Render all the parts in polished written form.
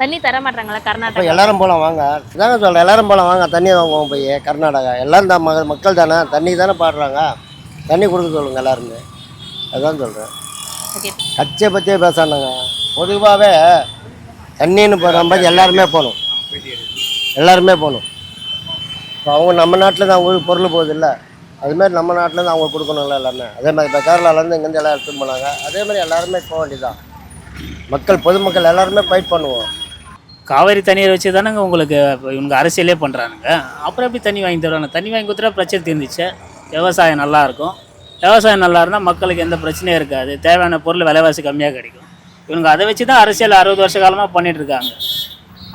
தண்ணி தர மாட்டாங்களா இப்போ கர்நாடகா? எல்லாரும் போகலாம் வாங்க, இதாங்க சொல்கிறேன், எல்லாரும் போகலாம் வாங்க, தண்ணி வாங்குவோம் போய் கர்நாடகா. எல்லாரும் தான் மக்கள் தானே, தண்ணி தானே பாடுறாங்க, தண்ணி கொடுக்க சொல்லுங்கள் எல்லாருமே, அதுதான் சொல்கிறேன். ஓகே. கட்சியை பற்றியே பேசானுங்க, பொதுவாகவே தண்ணின்னு போகிறம்போது எல்லாருமே போகணும், எல்லாருமே போகணும். இப்போ அவங்க நம்ம நாட்டில் தான் அவங்களுக்கு பொருள் போகுது இல்லை, அதுமாதிரி நம்ம நாட்டில் தான் அவங்க கொடுக்கணும்ல எல்லாருமே. அதே மாதிரி இப்போ கேரளாவிலேருந்து இங்கேருந்து எல்லாம் எடுத்துன்னு போனாங்க, அதே மாதிரி எல்லாருமே போக வேண்டியதான். மக்கள் பொதுமக்கள் எல்லாருமே ஃபைட் பண்ணுவோம். காவேரி தண்ணியை வச்சு தானேங்க உங்களுக்கு இவங்க அரசியலே பண்ணுறானுங்க. அப்புறம் எப்படி தண்ணி வாங்கி தருவாங்க? தண்ணி வாங்கி கொடுத்துட்டா பிரச்சனை தீர்ந்துச்சு. விவசாயம் நல்லாயிருக்கும். விவசாயம் நல்லா இருந்தால் மக்களுக்கு எந்த பிரச்சனையும் இருக்காது. தேவையான பொருள் விலைவாசி கம்மியாக கிடைக்கும். இவங்க அதை வச்சு தான் அரசியல் 60 வருஷ காலமாக பண்ணிகிட்ருக்காங்க.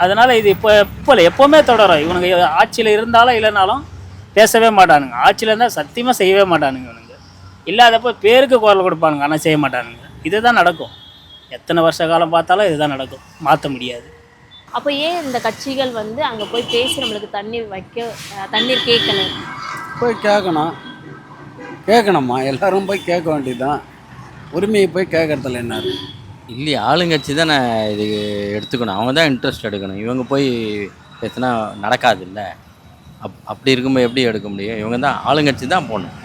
அதனால் இது இப்போ இல்லை, எப்போவுமே தொடரும். இவனுங்க ஆட்சியில் இருந்தாலும் இல்லைனாலும் பேசவே மாட்டானுங்க. ஆட்சியில் இருந்தால் சத்தியமாக செய்யவே மாட்டானுங்க. இவனுங்க இல்லாதப்போ பேருக்கு குரல் கொடுப்பானுங்க, ஆனால் செய்ய மாட்டானுங்க. இதுதான் நடக்கும். எத்தனை வருஷ காலம் பார்த்தாலும் இதுதான் நடக்கும், மாற்ற முடியாது. அப்போ ஏன் இந்த கட்சிகள் அங்கே போய் பேசி நம்மளுக்கு தண்ணீர் கேட்கணும்? போய் கேட்கணுமா, எல்லாரும் போய் கேட்க வேண்டியதுதான். உரிமையை போய் கேட்கறதுல என்ன இருக்கு? இல்லையா, ஆளுங்கட்சி தானே இது எடுத்துக்கணும். அவங்க தான் இன்ட்ரெஸ்ட் எடுக்கணும். இவங்க போய் பேசினா நடக்காது இல்லை. அப்படி இருக்கும்போது எப்படி எடுக்க முடியும்? இவங்க தான் ஆளுங்கட்சி தான் போகணும்.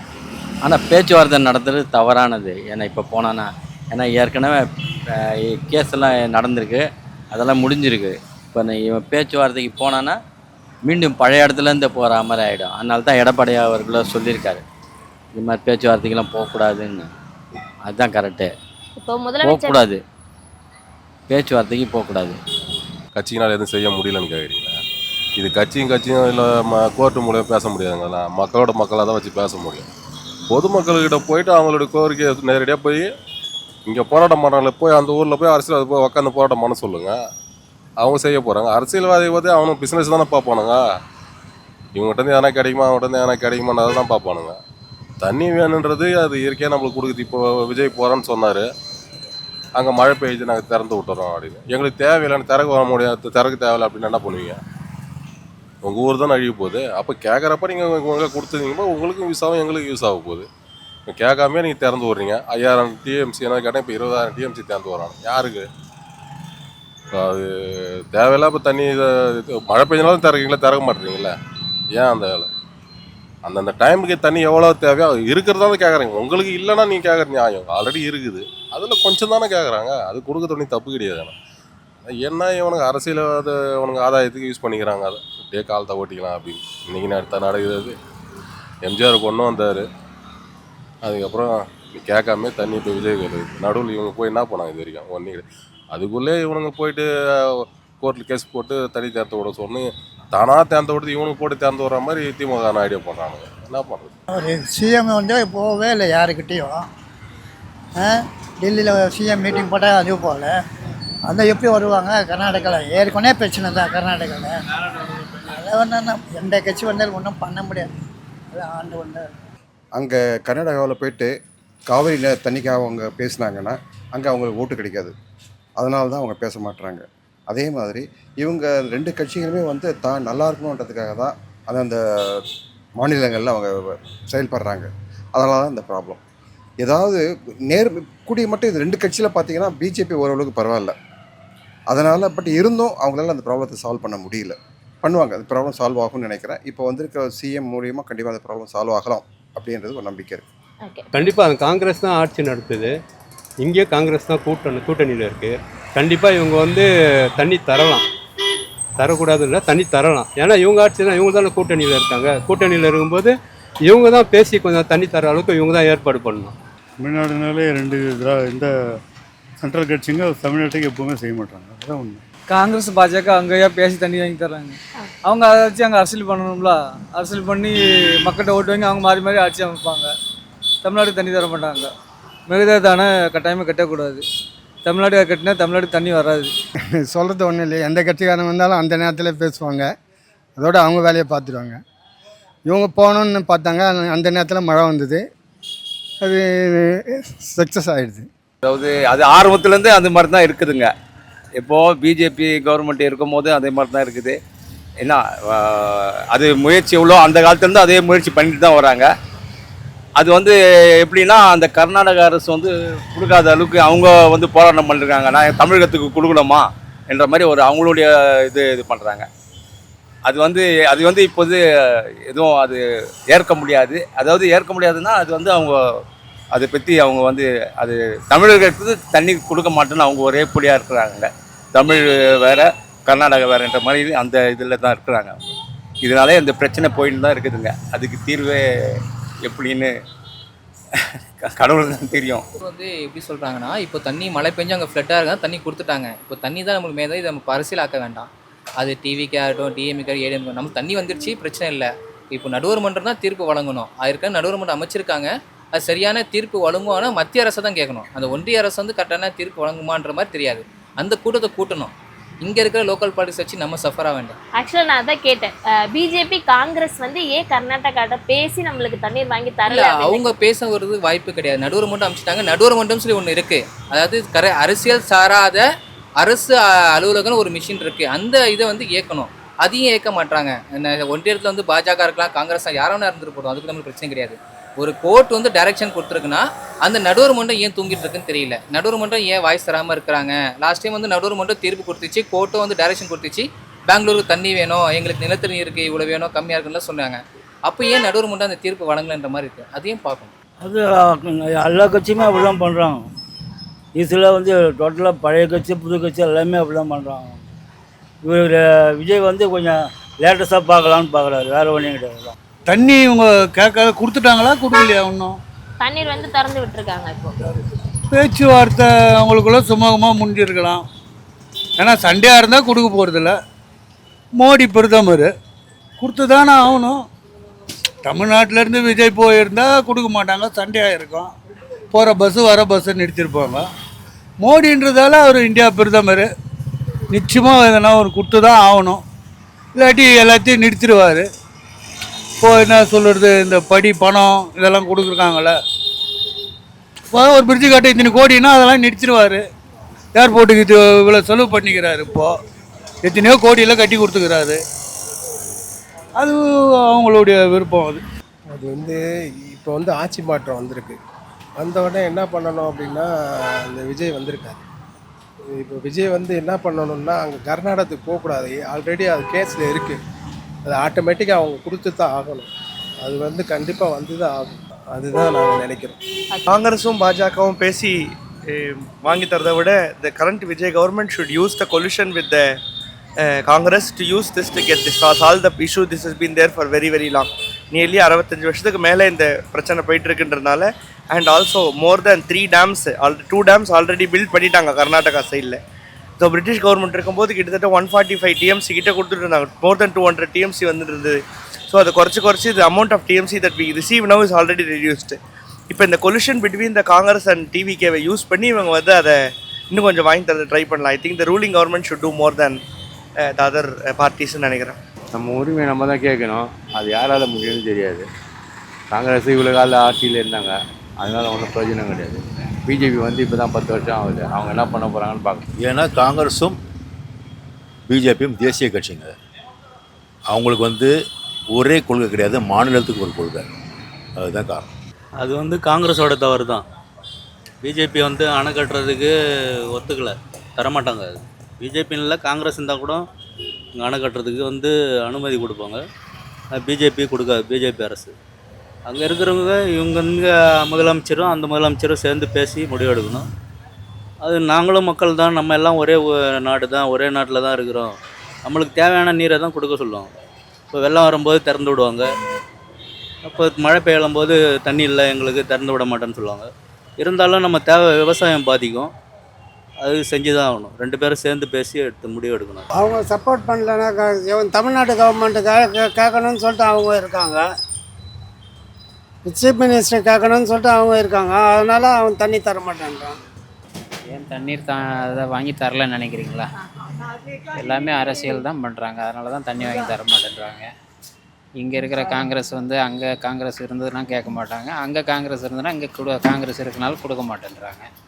ஆனால் பேச்சுவார்த்தை நடத்துறது தவறானது. ஏன்னா இப்போ போனான்னா, ஏன்னா ஏற்கனவே கேஸ் எல்லாம் நடந்திருக்கு, அதெல்லாம் முடிஞ்சிருக்கு. இப்போ இவன் பேச்சுவார்த்தைக்கு போனான்னா மீண்டும் பழைய இடத்துலேருந்து போகிற மாதிரி ஆகிடும். அதனால தான் எடப்பாடி அவர்களும் சொல்லியிருக்காரு, இது மாதிரி பேச்சுவார்த்தைக்கெல்லாம் போகக்கூடாதுன்னு. அதுதான் கரெக்டு, இப்போ முதலமைச்சர் போகக்கூடாது, பேச்சுவார்த்தைக்கு போகக்கூடாது. கட்சியினால் எதுவும் செய்ய முடியலன்னு கேட்குறீங்களா? இது கட்சியும் இல்லை கோர்ட்டு மூலியம் பேச முடியாதுங்களா? மக்களோட மக்களாக தான் வச்சு பேச முடியும். பொதுமக்கள்கிட்ட போயிட்டு அவங்களோட கோரிக்கையை நேரடியாக போய் இங்கே போராட்டம் பண்ணுறாங்களே, போய் அந்த ஊரில் போய் அரசியல் அது போய் உட்காந்து போராட்டம் பண்ண சொல்லுங்கள். அவங்க செய்ய போகிறாங்க. அரசியல்வாதி பற்றி அவனுக்கு பிஸ்னஸ் தானே பார்ப்பானுங்க. இவங்ககிட்ட எதனா கிடைக்குமா, அவங்ககிட்ட எதனா கிடைக்குமான்னு அதை தான் பார்ப்பானுங்க. தண்ணி வேணுன்றது அது இயற்கையாக நம்மளுக்கு கொடுக்குது. இப்போ விஜய் போகிறான்னு சொன்னார், அங்கே மழை பெய்யுது, நாங்கள் திறந்து விட்டுறோம் அப்படின்னு. எங்களுக்கு தேவையில்லைன்னு திறக்க வர முடியாது, திறக்க தேவையில்லை அப்படின்னு என்ன பண்ணுவீங்க? உங்கள் ஊர் தான் அழிய போகுது. அப்போ கேட்குறப்ப நீங்கள் உங்களுக்கு கொடுத்துருந்தீங்கன்னா உங்களுக்கும் யூஸ் ஆகும், எங்களுக்கு யூஸ் ஆக போகுது. கேட்காமே நீங்கள் திறந்து விட்றீங்க. 5000 டிஎம்சி என்ன கேட்டால் இப்போ 20,000 டிஎம்சி திறந்து வராங்க. யாருக்கு இப்போ அது தேவையில்லை? இப்போ தண்ணி மழை பெஞ்சாலும் திறக்க மாட்டேறீங்களே, ஏன் அந்த வேலை? அந்தந்த டைமுக்கு தண்ணி எவ்வளோ தேவையோ இருக்கிறதால கேட்குறீங்க. உங்களுக்கு இல்லைன்னா நீங்கள் கேட்குற நியாயம் ஆல்ரெடி இருக்குது, அதில் கொஞ்சம் தானே கேட்குறாங்க. அது கொடுக்க தண்ணி தப்பு கிடையாது. என்ன இவனுக்கு அரசியல் அது அவனுக்கு ஆதாயத்துக்கு யூஸ் பண்ணிக்கிறாங்க. அதை அப்படியே காலத்தை ஓட்டிக்கலாம் அப்படின்னு. இன்றைக்கி நடக்குது. எம்ஜிஆர் கொண்டு வந்தார், அதுக்கப்புறம் கேட்காம தண்ணி இப்போ விஜய் நடுவில் இவங்க போய் என்ன போனாங்க இது வரைக்கும் ஒன்றே கிடையாது. அதுக்குள்ளே இவனுங்க போயிட்டு கோர்ட்டில் கேஸ் போட்டு தண்ணி திறந்து விட சொன்னு தானாக திறந்து விடுறது, இவனுக்கு போட்டு திறந்து விடுற மாதிரி திமுக ஐடியா பண்ணுறானுங்க. என்ன பண்ணுறது? ஒரு சிஎம் போகவே இல்லை யாருக்கிட்டேயும். டெல்லியில் சிஎம் மீட்டிங் போட்டால் அதுவும் போகல. அந்த எப்படி வருவாங்க? கர்நாடகாவில் ஏற்கனவே பிரச்சனை தான் கர்நாடகாவில். அதை எந்த கட்சி வந்தாலும் ஒன்றும் பண்ண முடியாது. அது ஆண்டு வந்தார். அங்கே கர்நாடகாவில் போயிட்டு காவிரி தண்ணிக்காக அவங்க பேசினாங்கன்னா அங்கே அவங்களுக்கு ஓட்டு கிடைக்காது. அதனால தான் அவங்க பேச மாட்டுறாங்க. அதே மாதிரி இவங்க 2 கட்சிகளுமே தான் நல்லா இருக்கணுன்றதுக்காக தான் அந்த மாநிலங்களில் அவங்க செயல்படுறாங்க. அதனால தான் இந்த ப்ராப்ளம். ஏதாவது கூடிய மட்டும் இது 2 கட்சியில் பார்த்தீங்கன்னா பிஜேபி ஓரளவுக்கு பரவாயில்ல. அதனால் பட் இருந்தும் அவங்களால அந்த ப்ராப்ளத்தை சால்வ் பண்ண முடியல. பண்ணுவாங்க, அந்த ப்ராப்ளம் சால்வ் ஆகும்னு நினைக்கிறேன். இப்போ வந்திருக்க சிஎம் மூலியமாக கண்டிப்பாக அந்த ப்ராப்ளம் சால்வ் ஆகலாம் அப்படின்றது ஒரு நம்பிக்கை இருக்குது. கண்டிப்பாக அது காங்கிரஸ் தான் ஆட்சி நடத்துது. இங்கே காங்கிரஸ் தான் கூட்டணியில் இருக்குது. கண்டிப்பாக இவங்க தண்ணி தரலாம், தரக்கூடாது இல்லை, தண்ணி தரலாம். ஏன்னா இவங்க ஆட்சி தான், இவங்க தானே கூட்டணியில் இருக்காங்க. கூட்டணியில் இருக்கும்போது இவங்க தான் பேசி கொஞ்சம் தண்ணி தர அளவுக்கு இவங்க தான் ஏற்பாடு பண்ணணும். தமிழ்நாடுனாலே 2 இந்த சென்ட்ரல் கட்சிங்க தமிழ்நாட்டுக்கு எப்பவுமே செய்ய மாட்டாங்க. அதுதான் உண்மை. காங்கிரஸ் பாஜக அங்கேயா பேசி தண்ணி வாங்கி தர்றாங்க. அவங்க அதை வச்சு அங்கே அரசியல் பண்ணணும்ல. அரசியல் பண்ணி மக்கள்கிட்ட ஓட்டு வாங்கி அவங்க மாறி மாறி ஆட்சி அமைப்பாங்க. தமிழ்நாடு தண்ணி தர மாட்டாங்க. மிகுதியாக தானே கட்டாயமாக கட்டக்கூடாது. தமிழ்நாடு கட்டினா தமிழ்நாடு தண்ணி வராது. சொல்கிறது ஒன்றும் இல்லை. எந்த கட்சிக்காரங்க வந்தாலும் அந்த நேரத்தில் பேசுவாங்க, அதோட அவங்க வேலையை பார்த்துருவாங்க. இவங்க போகணுன்னு பார்த்தாங்க, அந்த நேரத்தில் மழை வந்தது, அது சக்ஸஸ் ஆகிடுது. அதாவது அது ஆரம்பத்துலேருந்து அந்த மாதிரி தான் இருக்குதுங்க. இப்போது பிஜேபி கவர்மெண்ட் இருக்கும் போது அதே மாதிரி தான் இருக்குது. ஏன்னா அது முயற்சி எவ்வளோ அந்த காலத்துலேருந்து அதே முயற்சி பண்ணிட்டு தான் வராங்க. அது எப்படின்னா அந்த கர்நாடக அரசு கொடுக்காத அளவுக்கு அவங்க போராட்டம் பண்ணிருக்காங்க. நான் தமிழகத்துக்கு கொடுக்கணுமா, என்ற மாதிரி ஒரு அவங்களுடைய இது பண்ணுறாங்க. அது வந்து இப்போது எதுவும் அது ஏற்க முடியாது. அதாவது ஏற்க முடியாதுன்னா அது வந்து அவங்க அதை பற்றி அவங்க வந்து அது தமிழர்களுக்கு தண்ணி கொடுக்க மாட்டேன்னு அவங்க ஒரே பொடியாக இருக்கிறாங்க. தமிழ் வேறு கர்நாடகா வேறுன்ற மாதிரி அந்த இதில் தான் இருக்கிறாங்க. இதனாலே இந்த பிரச்சனை போயின்னு தான் இருக்குதுங்க. அதுக்கு தீர்வே எப்படின்னு கடவுளுக்கு தான் தெரியும். வந்து எப்படி சொல்கிறாங்கன்னா, இப்போ தண்ணி மழை பெஞ்சு அங்கே ஃப்ளட்டாக இருக்கா தண்ணி கொடுத்துட்டாங்க. இப்போ தண்ணி தான் நம்மளுக்கு மேலே இதை நம்ம அரசியல் ஆக்க வேண்டாம். அது டிவிக்கே ஆகட்டும், டிஎம்கே ஏடிஎம்கே, நமக்கு தண்ணி வந்துருச்சு, பிரச்சனை இல்லை. இப்போ நடுவர் மன்றம் தான் தீர்ப்பு வழங்கணும். அதற்கான நடுவர் மன்றம் அமைச்சிருக்காங்க. அது சரியான தீர்ப்பு வழங்குவானா மத்திய அரசை தான் கேட்கணும். அந்த ஒன்றிய அரசு வந்து கரெக்டான தீர்ப்பு வழங்குமான்ற மாதிரி தெரியாது. அந்த கூட்டத்தை கூட்டணும். இங்கே இருக்கிற லோக்கல் பாலிட்டிக்ஸ் வச்சு நம்ம சஃபராக வேண்டாம். ஆக்சுவலாக நான் அதான் கேட்டேன், பிஜேபி காங்கிரஸ் வந்து ஏன் கர்நாடகாட்ட பேசி நம்மளுக்கு தண்ணீர் வாங்கி தரல? அவங்க பேச வருது வாய்ப்பு கிடையாது. நடுவர் மன்றம் அமைச்சிட்டாங்க. நடுவர் மன்றம் சொல்லி ஒன்று இருக்குது. அதாவது அரசியல் சாராத அரசு அலுவலகம் ஒரு மிஷின் இருக்குது. அந்த இதை வந்து இயக்கணும். அதையும் இயக்க மாட்டாங்க. ஒன்றியத்தில் வந்து பாஜக இருக்கலாம், காங்கிரஸ் யாராவது இருந்துட்டு போதும், அதுக்கு நம்மளுக்கு பிரச்சனை கிடையாது. ஒரு கோர்ட் வந்து டைரக்ஷன் கொடுத்துருக்குன்னா அந்த நடுவர் மன்றம் ஏன் தூங்கிட்டு இருக்குன்னு தெரியல. நடுவர் மன்றம் ஏன் வாய்ஸ் தராமல் இருக்கிறாங்க? லாஸ்ட் டைம் வந்து நடுவர் மன்றம் தீர்ப்பு கொடுத்துச்சு, கோர்ட்டும் வந்து டைரக்ஷன் கொடுத்துச்சு, பெங்களூருக்கு தண்ணி வேணும், எங்களுக்கு நிலத்தடி இருக்குது, இவ்வளோ வேணும், கம்மியாக இருக்குன்னு சொன்னாங்க. அப்போ ஏன் நடுவர் மன்றம் அந்த தீர்ப்பு வழங்கலைன்ற மாதிரி இருக்குது. அதையும் பார்க்கணும். அது எல்லா கட்சியுமே அப்படி தான் பண்ணுறாங்க. இதில் வந்து டோட்டலாக பழைய கட்சி புது கட்சி எல்லாமே அப்படி தான் பண்ணுறாங்க. இவர் விஜய் வந்து கொஞ்சம் லேட்டஸ்ட்டாக பார்க்கலான்னு பார்க்குறாரு, வேறு ஒன்றும் கிடையாது. தண்ணி இவங்க கேட்காத கொடுத்துட்டாங்களா கொடுக்கலையா? இன்னும் தண்ணீர் வந்து திறந்து விட்டுருக்காங்க. இப்போ பேச்சுவார்த்தை அவங்களுக்குள்ள சுமூகமாக முடிஞ்சிருக்கலாம். ஏன்னா சண்டையாக இருந்தால் கொடுக்க போகிறதில்ல. மோடி பிரதமர் கொடுத்து தானே ஆகணும். தமிழ்நாட்டிலேருந்து விஜய் போயிருந்தால் கொடுக்க மாட்டாங்க, சண்டையாக இருக்கும். போகிற பஸ்ஸு வர பஸ்ஸை நிறுத்திருப்பாங்க. மோடின்றதால அவர் இந்தியா பிரதமர், நிச்சயமாக எதனா ஒரு கொடுத்து தான் ஆகணும். இல்லாட்டி எல்லாத்தையும் நிறுத்திடுவார். இப்போ என்ன சொல்கிறது, இந்த படி பணம் இதெல்லாம் கொடுக்குறாங்கள்ல, இப்போ ஒரு பிரிட்ஜு கட்ட இத்தனை கோடினா அதெல்லாம் நிறுத்திடுவார். ஏர்போர்ட்டுக்கு இது இவ்வளோ செலவு பண்ணிக்கிறாரு. இப்போது எத்தனையோ கோடியில் கட்டி கொடுத்துக்கிறாரு. அது அவங்களுடைய விருப்பம். அது வந்து இப்போ வந்து ஆட்சி மாற்றம் வந்திருக்கு. வந்த உடனே என்ன பண்ணணும் அப்படின்னா, இந்த விஜய் வந்திருக்காரு. இப்போ விஜய் வந்து என்ன பண்ணணும்னா, அங்கே கர்நாடகத்துக்கு போகக்கூடாது. ஆல்ரெடி அது கேஸில் இருக்குது. அது ஆட்டோமேட்டிக்காக அவங்க கொடுத்து தான் ஆகணும். அது வந்து கண்டிப்பாக வந்து தான் ஆகும். அதுதான் நாங்கள் நினைக்கிறோம். காங்கிரஸும் பாஜகவும் பேசி வாங்கி தரதை விட the current Vijay government should use the coalition with the Congress to use this to get this solve the issue. This has been there for very very long. Nearly 65 வருஷத்துக்கு மேலே இந்த பிரச்சனை போயிட்டு இருக்குன்றதுனால, and also more then 3 dams, 2 dams already built பண்ணிட்டாங்க கர்நாடகா சைடில். So British government இருக்கும்போது கிட்டத்தட்ட 145 TMC கிட்ட கொடுத்துட்டு இருந்தாங்க. மோர் தென் 200 TMC வந்துட்டு இருந்தது. ஸோ அதை குறைச்சி the amount of TMC that we receive now is already reduced. இப்போ இந்த collision between the Congress and டிவிகேவை யூஸ் பண்ணி இவங்க வந்து அதை இன்னும் கொஞ்சம் வாங்கி தரது ட்ரை பண்ணலாம். I think the ruling government should do more than the other பார்ட்டிஸ்ன்னு நினைக்கிறேன். நம்ம உரிமை நம்ம தான் கேட்கணும். அது யாரால் முடியும்னு தெரியாது. காங்கிரஸ் இவ்வளோ கால ஆட்சியில் இருந்தாங்க, அதனால் ஒன்றும் பிரயோஜனம் கிடையாது. பிஜேபி வந்து இப்போ தான் 10 வருஷம் ஆகுது. அவங்க என்ன பண்ண போகிறாங்கன்னு பார்க்கணும். ஏன்னா காங்கிரஸும் பிஜேபியும் தேசிய கட்சிங்க. அவங்களுக்கு வந்து ஒரே கொள்கை கிடையாது, மாநிலத்துக்கு ஒரு கொள்கை. அதுதான் காரணம். அது வந்து காங்கிரஸோட தவறு தான். பிஜேபி வந்து அணை கட்டுறதுக்கு ஒத்துக்கலை, தரமாட்டாங்க. அது பிஜேபியில் காங்கிரஸ் இருந்தால் கூட இங்கே அணை கட்டுறதுக்கு வந்து அனுமதி கொடுப்பாங்க. பிஜேபி கொடுக்காது. பிஜேபி அரசு அங்கே இருக்கிறவங்க இங்கே முதலமைச்சரும் அந்த முதலமைச்சரும் சேர்ந்து பேசி முடிவெடுக்கணும். அது நாங்களும் மக்கள் தான், நம்ம எல்லாம் ஒரே நாடு தான், ஒரே நாட்டில் தான் இருக்கிறோம். நம்மளுக்கு தேவையான நீரை தான் கொடுக்க சொல்லுவாங்க. இப்போ வெள்ளம் வரும்போது திறந்து விடுவாங்க, அப்போ மழை பெய்யும் போது தண்ணி இல்லை எங்களுக்கு திறந்து விட மாட்டேன்னு சொல்லுவாங்க. இருந்தாலும் நம்ம தேவை விவசாயம் பாதிக்கும், அது செஞ்சு தான் ஆகணும். 2 பேரும் சேர்ந்து பேசி எடுத்து முடிவு எடுக்கணும். அவங்க சப்போர்ட் பண்ணலன்னா தமிழ்நாடு கவர்மெண்ட்டு கேட்கணும்னு சொல்லிட்டு அவங்க இருக்காங்க. சீஃப் மினிஸ்டர் கேட்கணும்னு சொல்லிட்டு அவங்க இருக்காங்க. அதனால் அவன் தண்ணி தர மாட்டேன்றான். ஏன் தண்ணீர் அதை வாங்கி தரலன்னு நினைக்கிறீங்களா? எல்லாமே அரசியல் தான் பண்ணுறாங்க. அதனால தான் தண்ணி வாங்கி தர மாட்டேன்றாங்க. இங்கே இருக்கிற காங்கிரஸ் வந்து அங்கே காங்கிரஸ் இருந்ததுன்னா கேட்க மாட்டாங்க, அங்கே காங்கிரஸ் இருந்ததுன்னா இங்கே காங்கிரஸ் இருக்கனால கொடுக்க மாட்டேன்றாங்க.